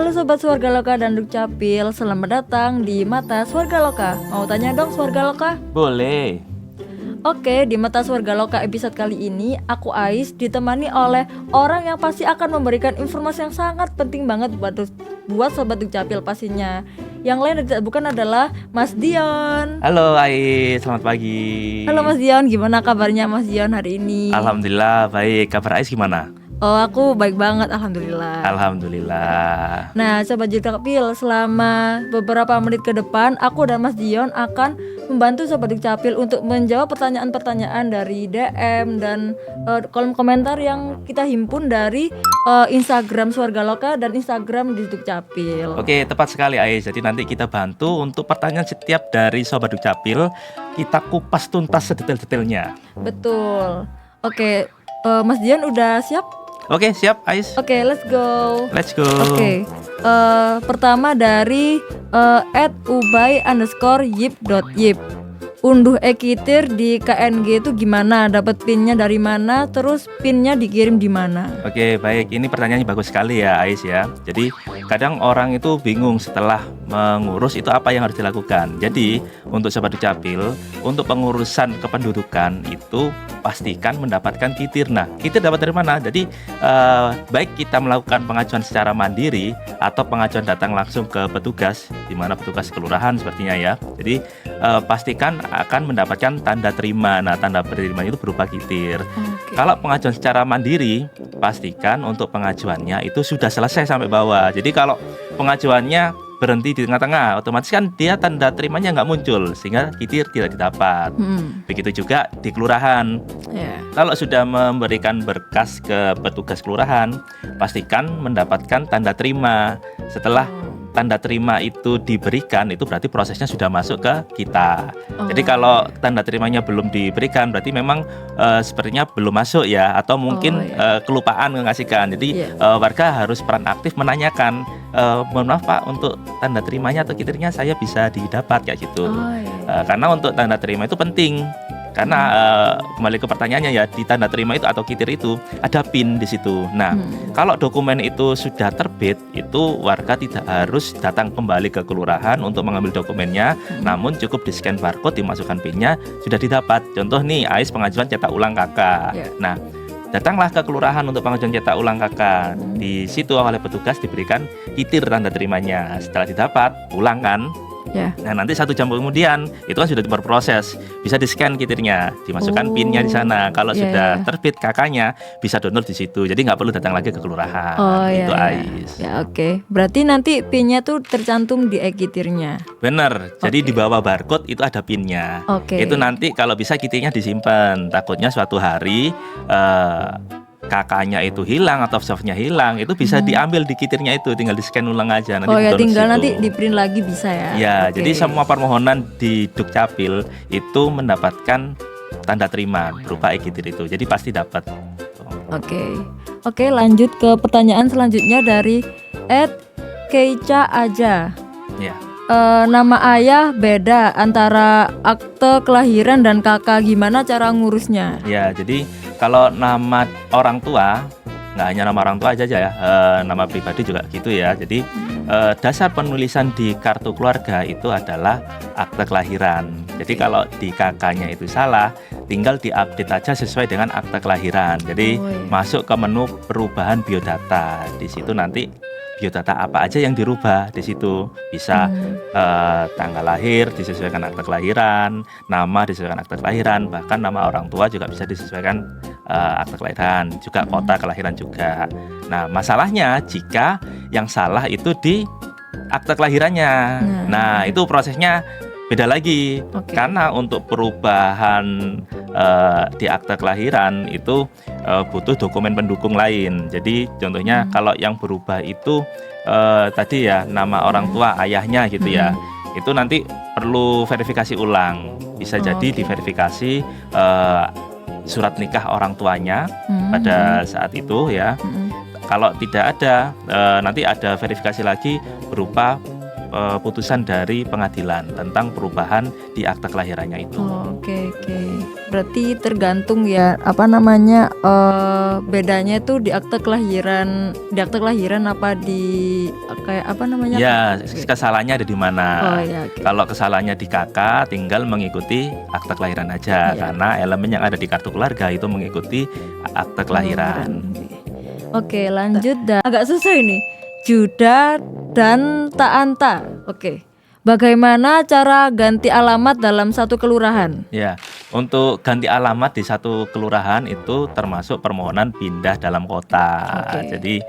Halo Sobat Swarga Loka dan Dukcapil, selamat datang di Mata Swarga Loka. Mau tanya dong Swarga Loka? Boleh. Oke, di Mata Swarga Loka episode kali ini, aku Ais ditemani oleh orang yang pasti akan memberikan informasi yang sangat penting banget buat Sobat Dukcapil pastinya. Yang lain tidak bukan adalah Mas Dion. Halo Ais, selamat pagi. Halo Mas Dion, gimana kabarnya Mas Dion hari ini? Alhamdulillah baik, kabar Ais gimana? Oh, aku baik banget, alhamdulillah. Alhamdulillah. Nah, Sobat Dukcapil, selama beberapa menit ke depan, aku dan Mas Dion akan membantu Sobat Dukcapil untuk menjawab pertanyaan-pertanyaan dari DM dan kolom komentar yang kita himpun dari Instagram Swarga Loka dan Instagram di Dukcapil. Oke, tepat sekali Ais. Jadi nanti kita bantu untuk pertanyaan setiap dari Sobat Dukcapil, kita kupas tuntas sedetail-detailnya. Betul. Oke, Mas Dion udah siap? Oke, siap Ais. Oke, let's go. Let's go. Oke, pertama dari @ubay_yip.yip. Unduh e-kitir di KNG itu gimana? Dapat pinnya dari mana? Terus pinnya dikirim di mana? Oke, baik. Ini pertanyaannya bagus sekali ya, Ais ya. Jadi, kadang orang itu bingung setelah mengurus itu apa yang harus dilakukan. Jadi, untuk Sobat Dukcapil, untuk pengurusan kependudukan itu pastikan mendapatkan kitir. Nah, kitir dapat dari mana? Jadi, baik kita melakukan pengajuan secara mandiri atau pengajuan datang langsung ke petugas, di mana petugas kelurahan sepertinya ya. Jadi, pastikan akan mendapatkan tanda terima. Nah, tanda terima itu berupa kitir. Oke. Kalau pengajuan secara mandiri, pastikan untuk pengajuannya itu sudah selesai sampai bawah. Jadi kalau pengajuannya berhenti di tengah-tengah, otomatis kan dia tanda terimanya nggak muncul, sehingga kitir tidak didapat. Begitu juga di kelurahan. Ya. Kalau sudah memberikan berkas ke petugas kelurahan, pastikan mendapatkan tanda terima. Setelah tanda terima itu diberikan, itu berarti prosesnya sudah masuk ke kita. Jadi kalau tanda terimanya belum diberikan, berarti memang sepertinya belum masuk ya, atau mungkin kelupaan mengasihkan. Jadi warga harus peran aktif menanyakan, mohon maaf Pak, untuk tanda terimanya atau kitirnya saya bisa didapat kayak gitu. Karena untuk tanda terima itu penting. Karena kembali ke pertanyaannya ya, di tanda terima itu atau kitir itu ada PIN di situ. Nah, kalau dokumen itu sudah terbit, itu warga tidak harus datang kembali ke kelurahan untuk mengambil dokumennya, namun cukup di-scan barcode, dimasukkan PIN-nya, sudah didapat. Contoh nih, Ais pengajuan cetak ulang KK. Nah, datanglah ke kelurahan untuk pengajuan cetak ulang KK. Di situ oleh petugas diberikan kitir tanda terimanya. Setelah didapat, ulang kan. Nah, nanti 1 jam kemudian itu kan sudah berproses, bisa di-scan kitirnya, dimasukkan PIN-nya di sana. Kalau sudah terbit KK-nya, bisa download di situ. Jadi nggak perlu datang lagi ke kelurahan. Itu Ais. Ya, oke. Berarti nanti PIN-nya tuh tercantum di e-kitirnya. Bener. Jadi di bawah barcode itu ada PIN-nya. Itu nanti kalau bisa kitirnya disimpan. Takutnya suatu hari kakaknya itu hilang atau softnya hilang, itu bisa diambil di kitirnya itu, tinggal di scan ulang aja. Nanti tinggal nanti di print lagi bisa ya. Ya, jadi semua permohonan di Dukcapil itu mendapatkan tanda terima berupa e-kitir itu, jadi pasti dapat. Oke, lanjut ke pertanyaan selanjutnya dari @keica aja. Ya. Nama ayah beda antara akte kelahiran dan kakak, gimana cara ngurusnya? Ya, jadi kalau nama orang tua, nggak hanya nama orang tua aja ya, nama pribadi juga gitu ya. Jadi dasar penulisan di kartu keluarga itu adalah akte kelahiran. Jadi kalau di kakaknya itu salah, tinggal diupdate aja sesuai dengan akte kelahiran. Jadi masuk ke menu perubahan biodata. Di situ nanti biodata apa aja yang dirubah di situ, bisa tanggal lahir disesuaikan akte kelahiran, nama disesuaikan akte kelahiran, bahkan nama orang tua juga bisa disesuaikan akte kelahiran, juga kota kelahiran juga. Nah, masalahnya jika yang salah itu di akte kelahirannya. Nah, itu prosesnya beda lagi. Karena untuk perubahan di akte kelahiran itu butuh dokumen pendukung lain. Jadi contohnya kalau yang berubah itu tadi ya nama orang tua ayahnya gitu ya, itu nanti perlu verifikasi ulang. Bisa jadi diverifikasi surat nikah orang tuanya pada saat itu ya. Kalau tidak ada, nanti ada verifikasi lagi berupa putusan dari pengadilan tentang perubahan di akta kelahirannya itu. Oke. Berarti tergantung ya bedanya itu di akta kelahiran apa di kayak apa namanya? Ya, kesalahannya ada di mana. Oke. Kalau kesalahannya di kakak, tinggal mengikuti akta kelahiran aja, karena elemen yang ada di kartu keluarga itu mengikuti akta kelahiran. Oke, lanjut agak susah ini. Juda dan Taanta. Oke. Bagaimana cara ganti alamat dalam satu kelurahan? Ya, untuk ganti alamat di satu kelurahan itu termasuk permohonan pindah dalam kota. Jadi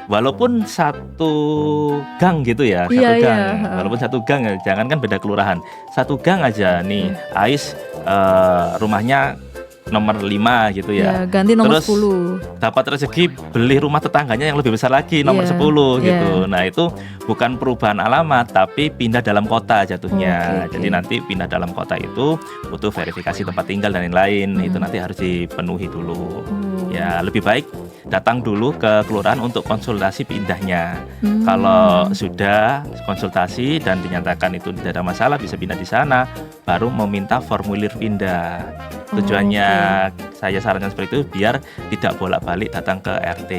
walaupun satu gang gitu ya, walaupun satu gang, jangan kan beda kelurahan, satu gang aja nih. Ais rumahnya nomor 5 gitu ya. Ganti nomor terus 10. Dapat rezeki beli rumah tetangganya yang lebih besar lagi, nomor 10 gitu. Nah, itu bukan perubahan alamat tapi pindah dalam kota jatuhnya. Jadi nanti pindah dalam kota itu butuh verifikasi tempat tinggal dan lain-lain. Itu nanti harus dipenuhi dulu. Ya, lebih baik datang dulu ke kelurahan untuk konsultasi pindahnya. Kalau sudah konsultasi dan dinyatakan itu tidak ada masalah, bisa pindah di sana, baru meminta formulir pindah. Tujuannya saya sarankan seperti itu biar tidak bolak-balik datang ke RT.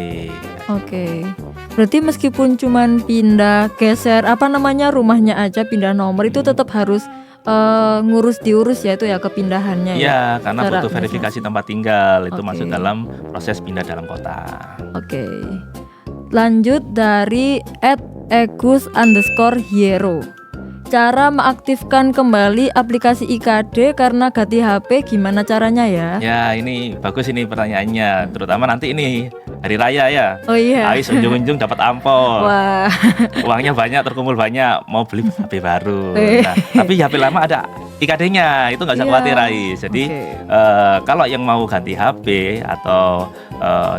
Oke. Berarti meskipun cuman pindah geser rumahnya aja, pindah nomor itu tetap harus diurus ya itu ya kepindahannya ya. Karena butuh verifikasi tempat tinggal itu masuk dalam proses pindah dalam kota. Oke. Lanjut dari @egus_hero. Cara mengaktifkan kembali aplikasi IKD karena ganti HP gimana caranya ya? Ya, ini bagus ini pertanyaannya, terutama nanti ini hari raya ya. Ais ujung-ujung dapat ampol. Wah. Uangnya banyak, terkumpul banyak, mau beli HP baru. Nah, tapi HP lama ada IKD-nya, itu nggak usah khawatir Ais. Jadi kalau yang mau ganti HP atau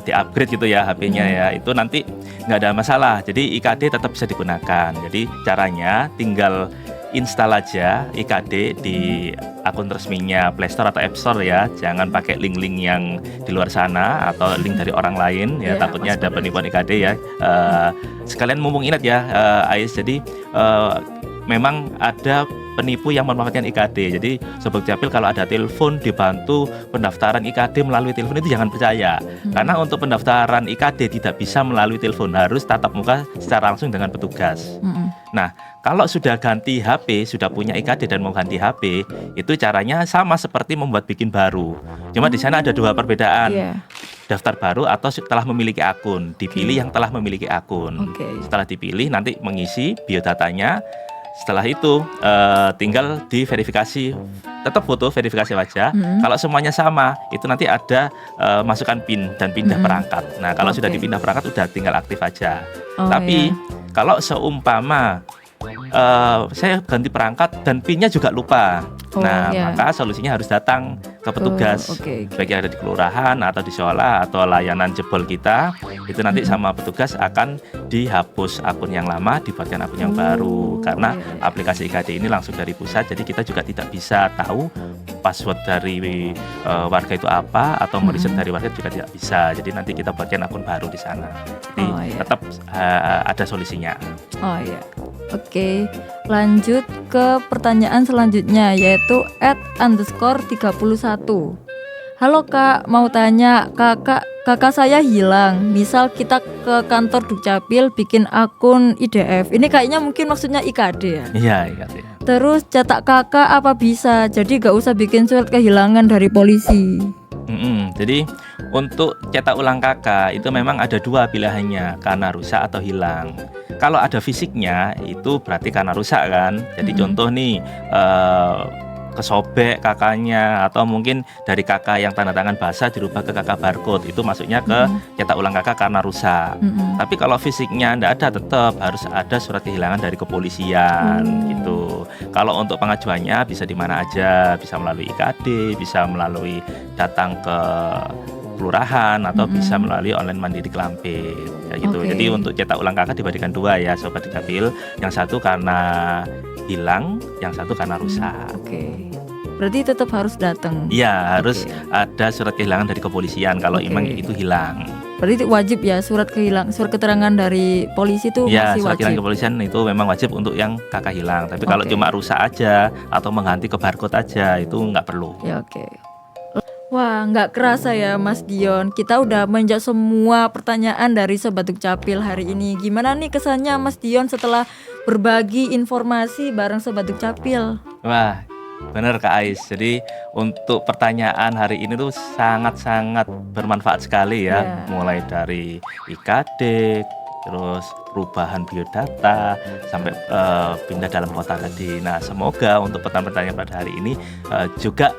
di-upgrade gitu ya HP-nya ya, itu nanti nggak ada masalah. Jadi IKD tetap bisa digunakan. Jadi caranya tinggal install aja IKD di akun resminya Play Store atau App Store ya. Jangan pakai link-link yang di luar sana atau link dari orang lain ya, takutnya ada penipuan IKD ya. Sekalian mumpung ingat ya Ais, jadi memang ada penipu yang memanfaatkan IKD. Jadi Sobat Capil kalau ada telepon dibantu pendaftaran IKD melalui telepon itu jangan percaya. Karena untuk pendaftaran IKD tidak bisa melalui telepon, harus tatap muka secara langsung dengan petugas. Nah, kalau sudah ganti HP, sudah punya IKD dan mau ganti HP, itu caranya sama seperti membuat bikin baru. Cuma di sana ada dua perbedaan. Daftar baru atau setelah memiliki akun. Dipilih yang telah memiliki akun. Setelah dipilih nanti mengisi biodatanya. Setelah itu tinggal diverifikasi, tetap foto verifikasi wajah. Kalau semuanya sama, itu nanti ada masukkan PIN dan pindah perangkat. Nah, kalau sudah dipindah perangkat udah tinggal aktif aja. Tapi kalau seumpama saya ganti perangkat dan PIN-nya juga lupa. Maka solusinya harus datang ke petugas, baik yang ada di kelurahan atau di sekolah atau layanan jebol kita. Itu nanti sama petugas akan dihapus akun yang lama, dibuatkan akun yang baru. Karena aplikasi IKD ini langsung dari pusat, jadi kita juga tidak bisa tahu password dari warga itu apa, atau meriset dari warga juga tidak bisa. Jadi nanti kita buatkan akun baru di sana. Jadi tetap ada solusinya. Oke, lanjut ke pertanyaan selanjutnya yaitu @_31. Halo Kak, mau tanya, kakak saya hilang. Misal kita ke kantor Dukcapil bikin akun IDF. Ini kayaknya mungkin maksudnya IKD ya? Iya, IKD. Terus cetak kakak apa bisa? Jadi gak usah bikin surat kehilangan dari polisi. Jadi untuk cetak ulang kakak itu memang ada dua pilihannya, karena rusak atau hilang. Kalau ada fisiknya itu berarti karena rusak kan. Jadi contoh nih kesobek kakaknya, atau mungkin dari kakak yang tanda tangan basah dirubah ke kakak barcode, itu masuknya ke cetak ulang kakak karena rusak. Tapi kalau fisiknya tidak ada, tetap harus ada surat kehilangan dari kepolisian gitu. Kalau untuk pengajuannya bisa di mana aja, bisa melalui IKD, bisa melalui datang ke kelurahan, atau bisa melalui online mandiri Klampir kayak gitu. Jadi untuk cetak ulang kakak diberikan dua ya Sobat Dukcapil, yang satu karena hilang, yang satu karena rusak. Berarti tetap harus datang. Iya, harus ada surat kehilangan dari kepolisian kalau emang itu hilang. Berarti wajib ya surat keterangan dari polisi itu Ya, masih surat wajib. keterangan kepolisian itu memang wajib untuk yang kakak hilang. Tapi kalau Oke. cuma rusak aja atau mengganti ke barcode aja itu nggak perlu. Ya oke. Wah, nggak kerasa ya Mas Dion. Kita udah menjawab semua pertanyaan dari Sobat Dukcapil hari ini. Gimana nih kesannya Mas Dion setelah berbagi informasi bareng Sobat Dukcapil? Wah, bener Kak Ais. Jadi untuk pertanyaan hari ini tuh sangat-sangat bermanfaat sekali ya. Ya. Mulai dari IKD, terus perubahan biodata, sampai pindah dalam kota tadi. Nah, semoga untuk pertanyaan-pertanyaan pada hari ini juga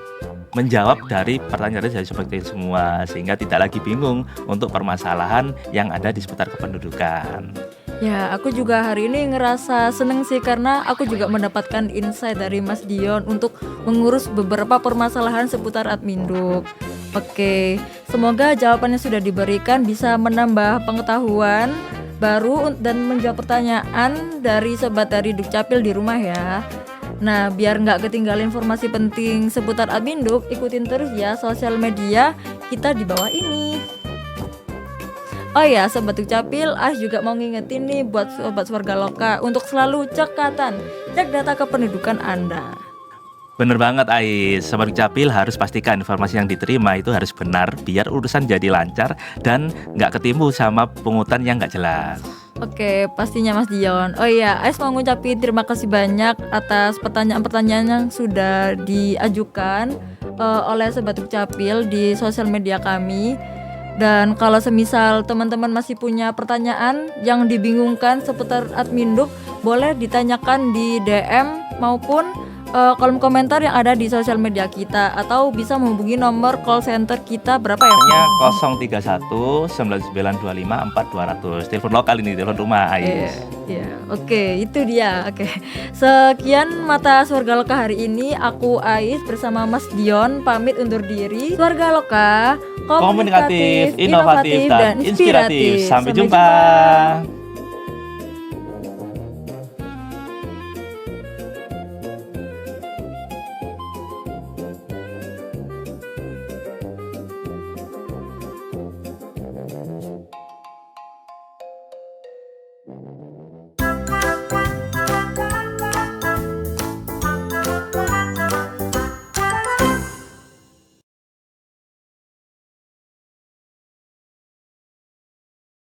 menjawab dari pertanyaan dari seperti semua, sehingga tidak lagi bingung untuk permasalahan yang ada di seputar kependudukan. Ya, aku juga hari ini ngerasa seneng sih karena aku juga mendapatkan insight dari Mas Dion untuk mengurus beberapa permasalahan seputar Adminduk. Oke, semoga jawabannya sudah diberikan bisa menambah pengetahuan baru dan menjawab pertanyaan dari sobat dari Dukcapil di rumah ya. Nah, biar nggak ketinggalan informasi penting seputar Adminduk, ikutin terus ya sosial media kita di bawah ini. Oh ya, Sobat Dukcapil, juga mau ngingetin nih buat Sobat Warga Loka untuk selalu cek data kependudukan Anda. Bener banget Ais, Sobat Dukcapil harus pastikan informasi yang diterima itu harus benar biar urusan jadi lancar dan nggak ketimbul sama pungutan yang nggak jelas. Oke, pastinya Mas Dion. Oh iya, Ais mau ngucapin terima kasih banyak atas pertanyaan-pertanyaan yang sudah diajukan oleh Sobat Dukcapil di sosial media kami. Dan kalau semisal teman-teman masih punya pertanyaan yang dibingungkan seputar Adminduk, boleh ditanyakan di DM maupun kolom komentar yang ada di sosial media kita, atau bisa menghubungi nomor call center kita berapa ya? Nya 031 9925 4200. Telepon lokal ini, telepon rumah Ais. Iya, oke, itu dia. Oke. Sekian Mata Warga Loka hari ini. Aku Ais bersama Mas Dion pamit undur diri. Warga Loka, Komunikatif, inovatif, dan inspiratif. Sampai jumpa.